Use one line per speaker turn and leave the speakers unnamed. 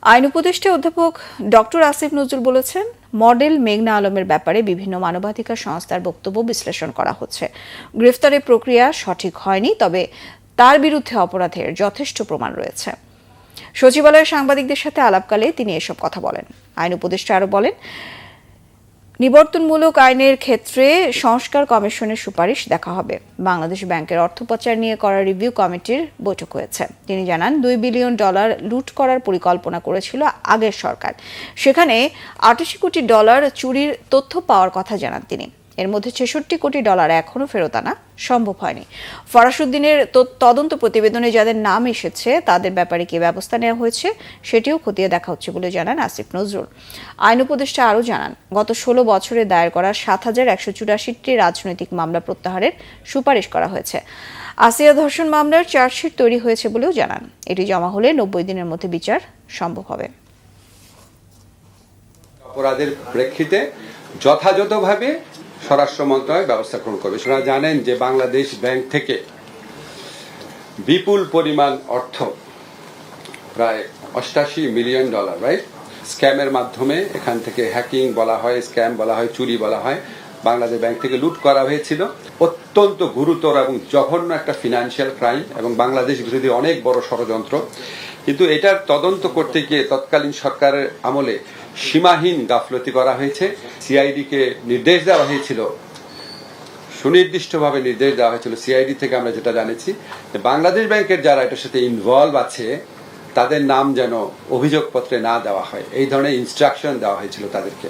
আইন উপদেষ্টা অধ্যাপক ডক্টর আসিফ নজরুল বলেছেন, মডেল মেঘনা আলমের ব্যাপারে বিভিন্ন মানবাধিকার সংস্থার বক্তব্য বিশ্লেষণ করা হচ্ছে। গ্রেফতারের প্রক্রিয়া সঠিক হয়নি, তবে তার বিরুদ্ধে অপরাধের যথেষ্ট প্রমাণ রয়েছে। সচিবালয়ের সাংবাদিকদের সাথে আলাপকালে তিনি এসব কথা বলেন। আইন উপদেষ্টা আরও বলেন, নিবর্তনমূলক আইনের ক্ষেত্রে সংস্কার কমিশনের সুপারিশ দেখা হবে। বাংলাদেশ ব্যাংকের অর্থ পাচার নিয়ে করা রিভিউ কমিটির বৈঠক হয়েছে। তিনি জানান, $2 বিলিয়ন লুট করার পরিকল্পনা করেছিল আগের সরকার। সেখানে $88 কোটি চুরির তথ্য পাওয়ার কথা জানান তিনি। এর মধ্যে $66 কোটি এখনও ফেরত আনা সম্ভব হয়নি। ফরাসউদ্দিনের তদন্ত প্রতিবেদনে যাদের নাম এসেছে তাদের ব্যাপারে কি ব্যবস্থা নেওয়া হয়েছে সেটিও খতিয়ে দেখা হচ্ছে বলে জানান আসিফ নজরুল। আইন উপদেষ্টা আরও জানান, গত 16 বছরে দায়ের করা 7,184টি রাজনৈতিক মামলা প্রত্যাহারের সুপারিশ করা হয়েছে। আসিয়া ধর্ষণ মামলার চার্জশিট তৈরি হয়েছে বলেও জানান। এটি জমা হলে 90 দিনের মধ্যে বিচার সম্ভব হবে।
অপরাধের প্রেক্ষিতে যথাযথভাবে স্বরাষ্ট্র মন্ত্রণালয় ব্যবস্থা গ্রহণ করবে। আপনারা জানেন যে বাংলাদেশ ব্যাংক থেকে বিপুল পরিমাণ অর্থ, প্রায় $88 মিলিয়ন, রাইট, স্ক্যামের মাধ্যমে এখান থেকে হ্যাকিং বলা হয়, স্ক্যাম বলা হয়, চুরি বলা হয়, বাংলাদেশ ব্যাংক থেকে লুট করা হয়েছিল। অত্যন্ত গুরুতর এবং জঘন্য একটা ফিনান্সিয়াল ক্রাইম এবং বাংলাদেশ বিরোধী অনেক বড় ষড়যন্ত্র। কিন্তু এটার তদন্ত করতে গিয়ে তৎকালীন সরকারের আমলে সীমাহীন গাফলতি করা হয়েছে। সিআইডিকে নির্দেশ দেওয়া হয়েছিল, সুনির্দিষ্টভাবে নির্দেশ দেওয়া হয়েছিল সিআইডি থেকে আমরা যেটা জানেছি যে বাংলাদেশ ব্যাংকের যারা এটার সাথে ইনভলভ আছে তাদের নাম যেন অভিযোগপত্রে না দেওয়া হয়, এই ধরনের ইনস্ট্রাকশন দেওয়া হয়েছিল তাদেরকে।